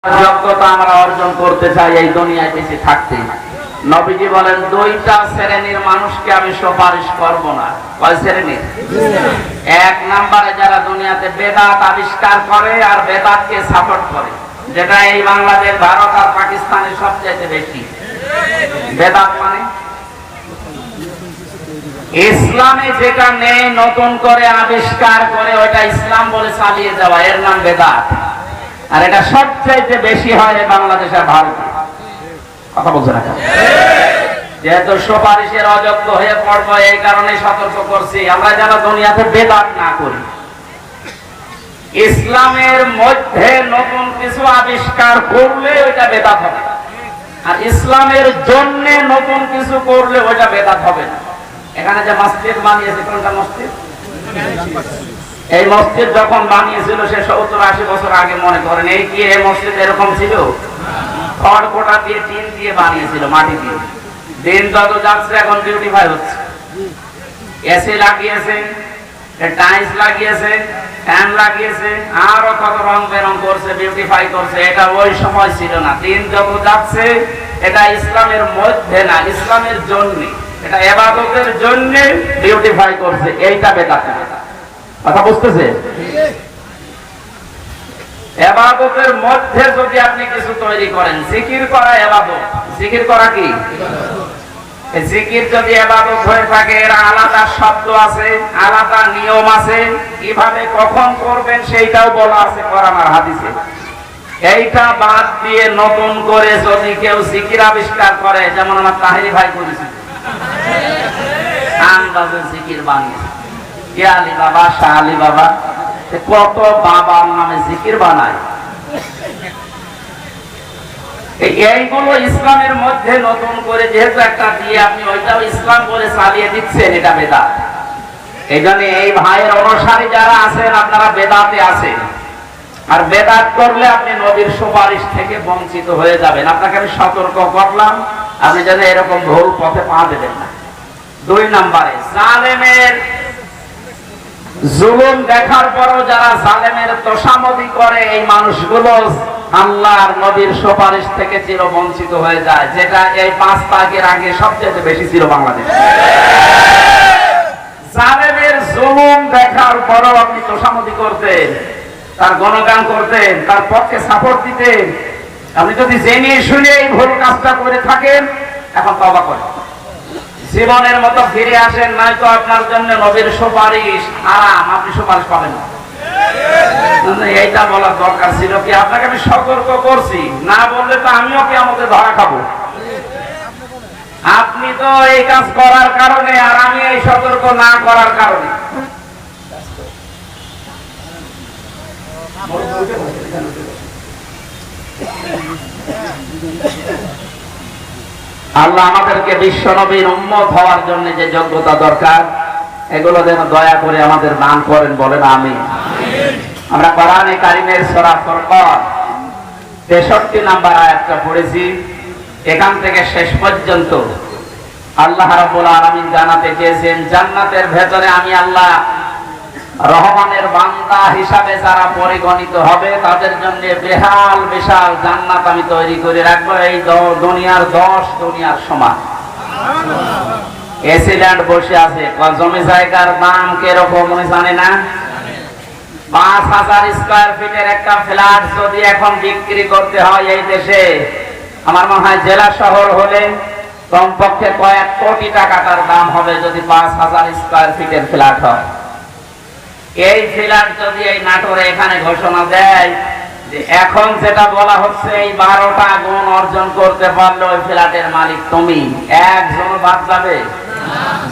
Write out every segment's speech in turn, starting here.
যোগ্যতা আমরা অর্জন করতে চাই এই দুনিয়ায় বেঁচে থাকতে। নবীজি বলেন, দুইটা শ্রেণীর মানুষকে আমি সুপারিশ করব না। কয় শ্রেণীর? এক নম্বরে যারা দুনিয়াতে বেদাত আবিষ্কার করে আর বেদাতকে সাপোর্ট করে, যেটা এই বাংলাদেশ, ভারত আর পাকিস্তানের সবচেয়ে বেশি। বেদাত মানে ইসলামে যেটা নেই নতুন করে আবিষ্কার করে ওইটা ইসলাম বলে চালিয়ে যাওয়া, এর নাম বেদাত। আর এটা সবচেয়ে বেশি হয় বাংলাদেশের ভারতে। কথা বলছে না? যেহেতু সুপারিশের অযোগ্য হয়ে পড়বো, এই কারণে সতর্ক করছি, আমরা যেন দুনিয়াতে বেদাত না করি। ইসলামের মধ্যে নতুন কিছু আবিষ্কার করলে ওইটা বেদাত হবে, আর ইসলামের জন্য নতুন কিছু করলে ওইটা বেদাত হবে না। এখানে যে মসজিদ বানিয়েছে, কোনটা মসজিদ? এই মসজিদ যখন বানিয়েছিল সে 70-80 বছর আগে, মনে করেন এই কি এই মসজিদ এরকম ছিল? খড় কোটা দিয়ে, টিন দিয়ে বানিয়েছিল, মাটি দিয়ে। দিন যত যাচ্ছে এখন বিউটিফাই হচ্ছে, এসি লাগিয়েছে, টাইলস লাগিয়েছে, ফ্যান লাগিয়েছে, আরো কত রং বেরং করছে, বিউটিফাই করছে। এটা ওই সময় ছিল না। দিন যত যাচ্ছে এটা ইসলামের মধ্যে না, ইসলামের জন্য, এটা ইবাদতের জন্য বিউটিফাই করছে। এইটা বেদাত। কথা বুঝতেছে? ইবাদতের মধ্যে যদি আপনি কিছু তৈরি করেন, জিকির করা ইবাদত। জিকির করা কি? জিকির যদি ইবাদত হয়ে থাকে, এর আলাদা শব্দ আছে, আলাদা নিয়ম আছে, কিভাবে কখন করবেন সেইটাও বলা আছে কোরআন আর হাদিসে। এইটা বাদ দিয়ে নতুন করে যদি কেউ জিকির আবিষ্কার করে, যেমন আমার তাহিরি ভাই করেছিল, আন্দাজে জিকির বানিয়েছে, কে আলী বাবা, শাহ আলী বাবা, কত বাবার নামে জিকির বানায়। এইগুলো ইসলামের মধ্যে নতুন করে যেহেতু একটা দিয়ে আপনি ওইটাও ইসলাম বলে চালিয়ে দিচ্ছেন, এটা বেদাত। এই জন্য এই ভাইয়ের অনুসারী যারা আছেন, আপনারা বেদাতে আছেন, আর বেদাত করলে আপনি নবীর সুপারিশ থেকে বঞ্চিত হয়ে যাবেন। আপনাকে আমি সতর্ক করলাম, আপনি যেন এরকম ভুল পথে পা দেবেন না। 2 নম্বরে, জালেমের জুলুম দেখার পরও যারা জালেমের তোষামদি করে, এই মানুষগুলো আল্লাহর নবীর সুপারিশ থেকে চির বঞ্চিত হয়ে যায়, যেটা এই 5 তারিখের আগে সবচেয়ে বেশি ছিল বাংলাদেশে। জালেমের জুলুম দেখার পরও আপনি তোষামদি করতেন, তার গুণগান করতেন, তার পক্ষে সাপোর্ট দিতেন। আপনি যদি জেনে শুনে এই ভুল কাজটা করে থাকেন, এখন তওবা করেন, জীবনের মতো ফিরে আসেন, নয়তো আপনার জন্য নবীর সুপারিশ হারাম, আপনি সুপারিশ পাবেন না। এইটা বলার দরকার ছিল কি? আপনাকে আমি সতর্ক করছি, না বললে তো আমিও কি আমাদের ধরা খাবো। আপনি তো এই কাজ করার কারণে, আর আমি এই সতর্ক না করার কারণে। আল্লাহ আমাদেরকে বিশ্ব নবীর উম্মত হওয়ার জন্য যে যোগ্যতা দরকার, এগুলো যেন দয়া করে আমাদের দান করেন, বলেন আমিন। আমরা কোরআনে কারিমের সূরা ফুরকান 63 নম্বর আয়াতটা পড়েছি। এখান থেকে শেষ পর্যন্ত আল্লাহ রাব্বুল আলামিন জানাতে চেয়েছেন, জান্নাতের ভেতরে আমি আল্লাহ রহমানের বান্দা হিসাবে যারা পরিগণিত হবে, তাদের জন্য বেহাল বিশাল জান্নাত আমি তৈরি করে রাখবো, এই দুনিয়ার 10 দুনিয়ার সমান। এসিল্যান্ড বসে আছে, জমি জায়গার দাম কিরকম জানে না? 5000 স্কয়ার ফিটের একটা ফ্ল্যাট যদি এখন বিক্রি করতে হয় এই দেশে, আমার মনে হয় জেলা শহর হলে কমপক্ষে কয়েক কোটি টাকা তার দাম হবে, যদি 5000 স্কয়ার ফিটের ফ্ল্যাট হয়। এই ফ্ল্যাট যদি এই নাটোরে এখানে ঘোষণা দেয় যে এখন যেটা বলা হচ্ছে, এই 12টা গুণ অর্জন করতে পারলে ওই ফ্ল্যাটের মালিক তুমি, একজন বাদ যাবে?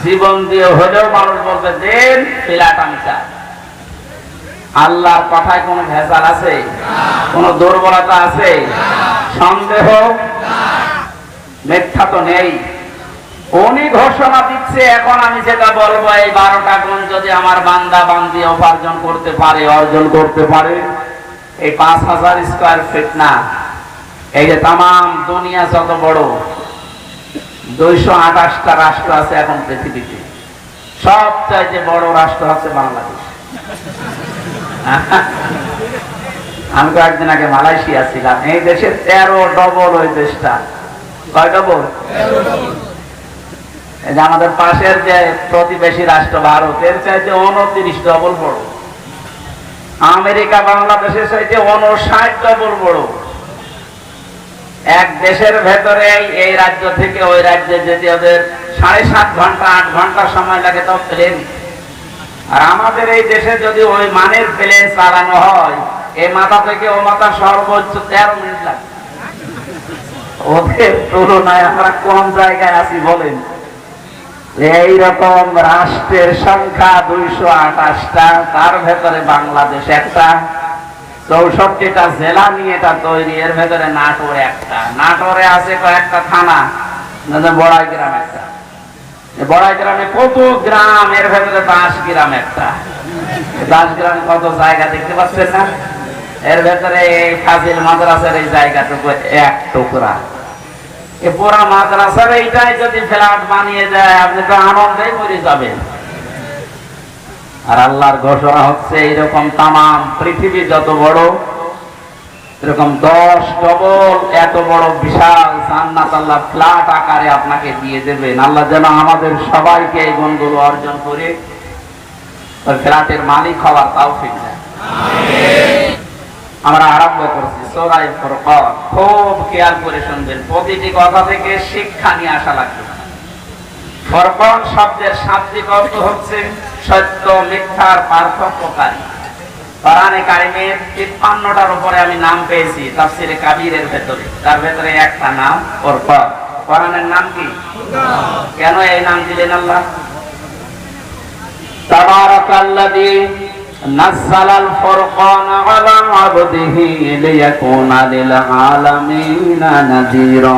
জীবন দিয়ে হলেও মানুষ বলবে, দেন ফ্ল্যাট আমি চাই। আল্লাহর কথায় কোনো ভেজাল আছে? কোনো দুর্বলতা আছে? সন্দেহ, মিথ্যা তো নেই। উনি ঘোষণা দিচ্ছে, এখন আমি যেটা বলবো, এই 12টা গুণ যদি আমার বান্দা বান্দি উপার্জন করতে পারে, অর্জন করতে পারে, এই 5000 স্কয়ার ফিট না, এই যে তামাম দুনিয়া যত বড় 228টা রাষ্ট্র আছে এখন পৃথিবীতে, সবচাইতে বড় রাষ্ট্র হচ্ছে বাংলাদেশ। আমি কয়েকদিন আগে মালয়েশিয়া ছিলাম, এই দেশে 13 ডবল ওই দেশটা। কয় ডবল? এই যে আমাদের পাশের যে প্রতিবেশী রাষ্ট্র ভারতের চাইতে 29 ডবল বড়। আমেরিকা বাংলাদেশের চাইতে 59 ডবল বড়। এক দেশের ভেতরে এই রাজ্য থেকে ওই রাজ্যে যেতে ওদের 7.5 ঘন্টা 8 ঘন্টা সময় লাগে তো প্লেন। আর আমাদের এই দেশে যদি ওই মানের প্লেন চালানো হয়, এই মাথা থেকে ও মাথা সর্বোচ্চ 13 মিনিট লাগে। ওদের তুলনায় আমরা কোন জায়গায় আছি বলেন? এইরকম রাষ্ট্রের সংখ্যা 228টা, তার ভেতরে বাংলাদেশ একটা। 64টা জেলা নিয়ে এটা তৈরি, এর ভেতরে নাটোর একটা। নাটোরে আছে কয়েকটা থানা, বড়াই গ্রাম একটা। বড়াই গ্রামে কত গ্রাম, এর ভেতরে 10 গ্রাম একটা। 10 গ্রামে কত জায়গা দেখতে পাচ্ছেন না? এর ভেতরে ফাজিল মাদ্রাসার এই জায়গাটুকু এক টুকরা। এই পুরা মাদ্রাসার এইটাই যদি ফ্ল্যাট বানিয়ে দেয়, আপনি তো আনন্দেই মরে যাবেন। আর আল্লাহর ঘোষণা হচ্ছে এইরকম তামাম পৃথিবী যত বড়, এরকম 10 ডবল এত বড় বিশাল জান্নাত আল্লাহ ফ্ল্যাট আকারে আপনাকে দিয়ে দেবেন। আল্লাহ যেন আমাদের সবাইকে এই গুণগুলো অর্জন করে ওই ফ্ল্যাটের মালিক হওয়ার তৌফিক দেন। আমরা আরম্ভ করছি সূরা ফুরকান। খুব খেয়াল করে শুনবেন, প্রতিটি কথা থেকে শিক্ষা নিয়ে আসা লাগবে। ফুরকান শব্দের শাব্দিক অর্থ হচ্ছে সত্য মিথ্যার পার্থক্যকারী। কোরআনে কারিমের 53টার উপরে আমি নাম পেয়েছি তাফসীরে কাবীরের ভেতরে, তার ভেতরে একটা নাম ফুরকান। কোরআনের নাম কি? কেন এই নাম দিলেন আল্লাহ? তাবারাকাল্লাযী নাযালাল ফুরকানা আলা আবদিহি লিয়াকুনা লিল আলামিনা নাযীরা।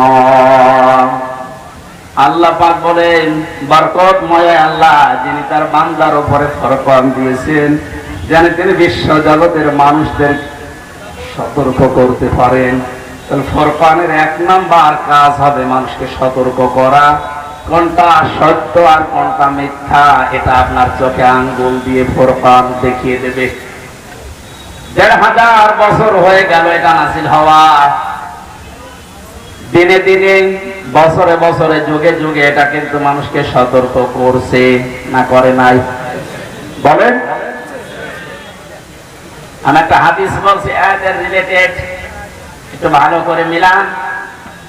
আল্লাহ পাক বলেন, বরকতময় আল্লাহ যিনি তার বান্দার উপরে ফুরকান দিয়েছেন, যেন তিনি বিশ্ব জগতের মানুষদের সতর্ক করতে পারেন। তাহলে ফুরকানের 1 নাম্বার কাজ হবে মানুষকে সতর্ক করা। কোনটা সত্য আর কোনটা মিথ্যা এটা আপনার চোখে আঙ্গুল দিয়ে ফুরকান দেখিয়ে দেবে। 1500 বছর হয়ে গেল এটা নাযিল হওয়া। দিনে দিনে বছরে বছরে যুগে যুগে এটা কিন্তু মানুষকে সতর্ক করছে না করে নাই? বলেন। আমি একটা হাদিস বলছি আয়াতের রিলেটেড, একটু ভালো করে মিলান।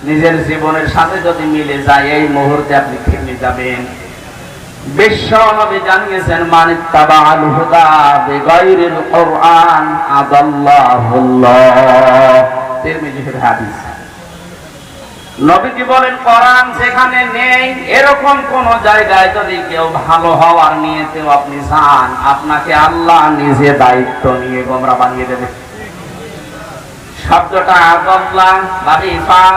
নিজের জীবনের সাথে যদি মিলে যায় এই মুহূর্তে আপনি থেমে যাবেন। বিশ্ব নবী জানিয়েছেন, মান ইত্তাবাআল হুদা বিগাইরিল কুরআন আদাল্লাহুল্লাহ। তিরমিজির হাদিস। নবীজি বলেন, কোরআন যেখানে নেই এরকম কোন জায়গায় যদি কেউ ভালো হওয়ার নিয়েতেও আপনি যান, আপনাকে আল্লাহ নিজে দায়িত্ব নিয়ে গোমরা বানিয়ে দেবে। শব্দটা আদাল্লাহ বা ইফাল,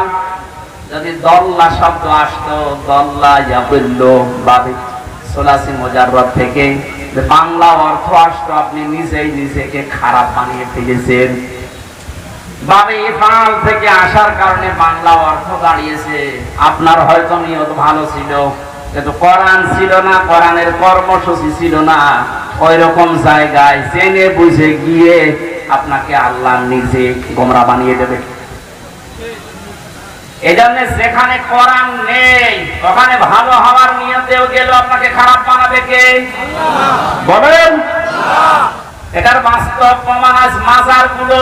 যদি দল্লা শব্দ আসতো, দল্লা ইয়াবিল্লু বাবে সুলাসি মুজাররদ থেকে বাংলা অর্থ আসতো আপনি নিজেই নিজেকে খারাপ বানিয়ে ফেলেছেন। বাবে ইফাল থেকে আসার কারণে বাংলা অর্থ দাঁড়িয়েছে আপনার হয়তো নিয়ত ভালো ছিল, কিন্তু কোরআন ছিল না, কোরআনের কর্মসূচি ছিল না। ওই রকম জায়গায় জেনে বুঝে গিয়ে আপনাকে আল্লাহ নিজে গোমরা বানিয়ে দেবে। এজন্য যেখানে কোরআন নেই ওখানে ভালো হওয়ার নিয়তেও গেল আপনাকে খারাপ বানাবে কে? বলেন। এটার বাস্তব প্রমাণ আজ মাজার গুলো।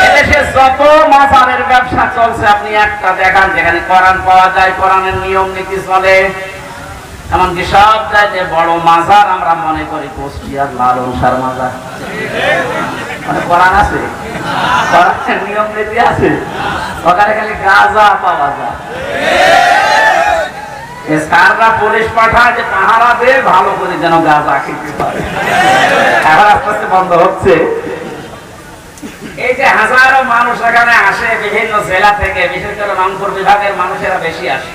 এদেশে যত মাজারের ব্যবসা চলছে আপনি একটা দেখান যেখানে কোরআন পাওয়া যায়, কোরআনের নিয়ম নীতি চলে। এমনকি সব চাইতে বড় মাজার আমরা মনে করি কুষ্টিয়ার লালন শাহ মাজার। মানে কোরআন আছে, কোরআনের নিয়ম নীতি আছে, ওখানে খালি গাঁজা পাওয়া যায়। সাররা পুলিশ পাঠায় যে পাহারা দিয়ে ভালো করে যেন গাঁজা খেতে পারে। এখন আস্তে আস্তে বন্ধ হচ্ছে। এই যে হাজারো মানুষ এখানে আসে বিভিন্ন জেলা থেকে, বিশেষ করে রংপুর বিভাগের মানুষেরা বেশি আসে।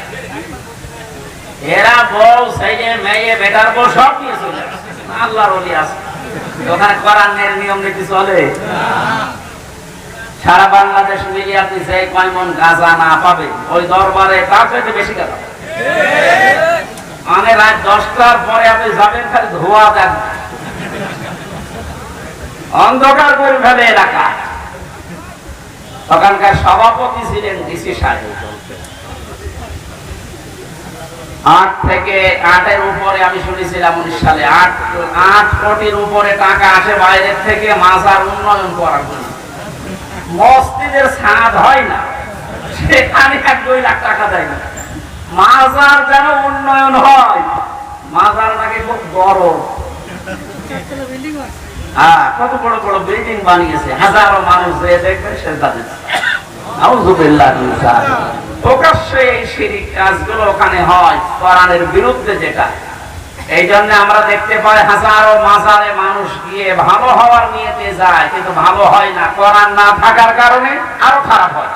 এরা বউ ছেলে মেয়ে বেটার বউ সব নিয়ে চলে আসে। আল্লাহর ওলি আছে, ওখানে কোরআনের নিয়ম নীতি চলে। সারা বাংলাদেশ মিলিয়ে আপনি যে কয় মন গাঁজা না পাবে ওই দরবারে তার চাইতে বেশি গাঁজা। মানে রাত 10টার পরে আপনি যাবেন খালি ধোয়া দেখবেন। অন্ধকার করে ফেলে এলাকা। ওখানকার সভাপতি ছিলেন ডিসি সাহেব। 8 থেকে 8-এর উপরে আমি শুনেছিলাম 19 সালে 8 কোটির উপরে টাকা আসে বাইরের থেকে মাজার উন্নয়ন করার জন্য। মসজিদের ছাদ হয় না, সেখানে 1-2 লাখ টাকা দেয় না, মাজার যেন উন্নয়ন হয়। মাজার নাকি খুব বড়, কত বড় বড় বিল্ডিং বানিয়েছে, হাজারো মানুষ যে দেখবে সেজদা দিচ্ছে। আউযুবিল্লাহ মিন যালিক। প্রকাশ্যে এই শিরক কাজগুলো ওখানে হয় কোরআনের বিরুদ্ধে, যেটা এই জন্য আমরা দেখতে পাই হাজারো মাজারে মানুষ গিয়ে ভালো হওয়ার নিয়তে যায়, কিন্তু ভালো হয় না। কোরআন না থাকার কারণে আরো খারাপ হয়।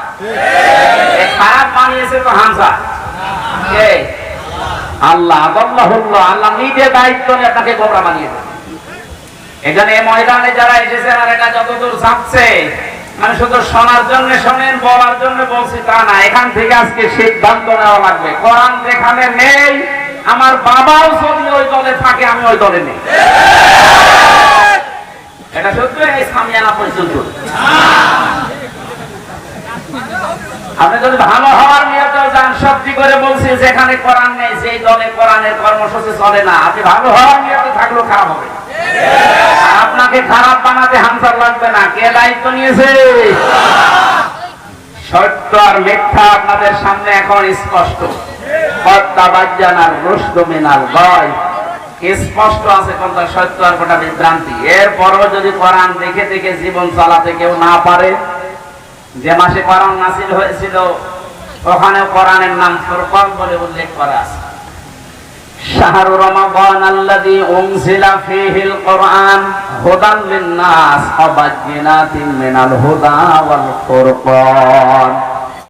এই খারাপ বানিয়েছে তো হামজা কে? আল্লাহ। আল্লাহ নিজে দায়িত্ব নিয়ে আপনাকে গোমরা বানিয়ে দেবে। এখানে এই ময়দানে যারা এসেছেন, আর এটা যতদূর যাচ্ছে, আমি শুধু শোনার জন্য শোনেন, বলার জন্য বলছি তা না। এখান থেকে আজকে সিদ্ধান্ত নেওয়া লাগবে। কোরআন যেখানে নেই, আমার বাবাও যদি ওই দলে থাকে, আমি ওই দলে নেই। এটা সত্য। এই সামিয়ানা পর্যন্ত আপনি যদি ভালো হওয়ার নিয়তে যান, সত্যি করে বলছি, যেখানে কোরআন নেই, সেই দলে কোরআনের কর্মসূচি চলে না। আপনি ভালো হওয়ার নিয়তে থাকলেও খারাপ হবে। আপনাকে খারাপ বানাতে হামসার লাগবে না। কে দায়িত্ব নিয়েছে? সত্য আর মিথ্যা আপনাদের সামনে এখন স্পষ্ট। স্পষ্ট আছে কোনটা সত্য আর কোনটা বিভ্রান্তি। এরপরও যদি কোরআন দেখে দেখে জীবন চালাতে কেউ না পারে, যে মাসে কোরআন নাযিল হয়েছিল ওখানে কোরআনের নাম ফুরকান বলে উল্লেখ করা আছে। শাহরু রমাদান আল্লাযী উনজিলা ফীহিল কুরআন হুদান লিন-নাস ওয়া বায়িনাতিন মিনাল হুদা ওয়াল ফুরকান।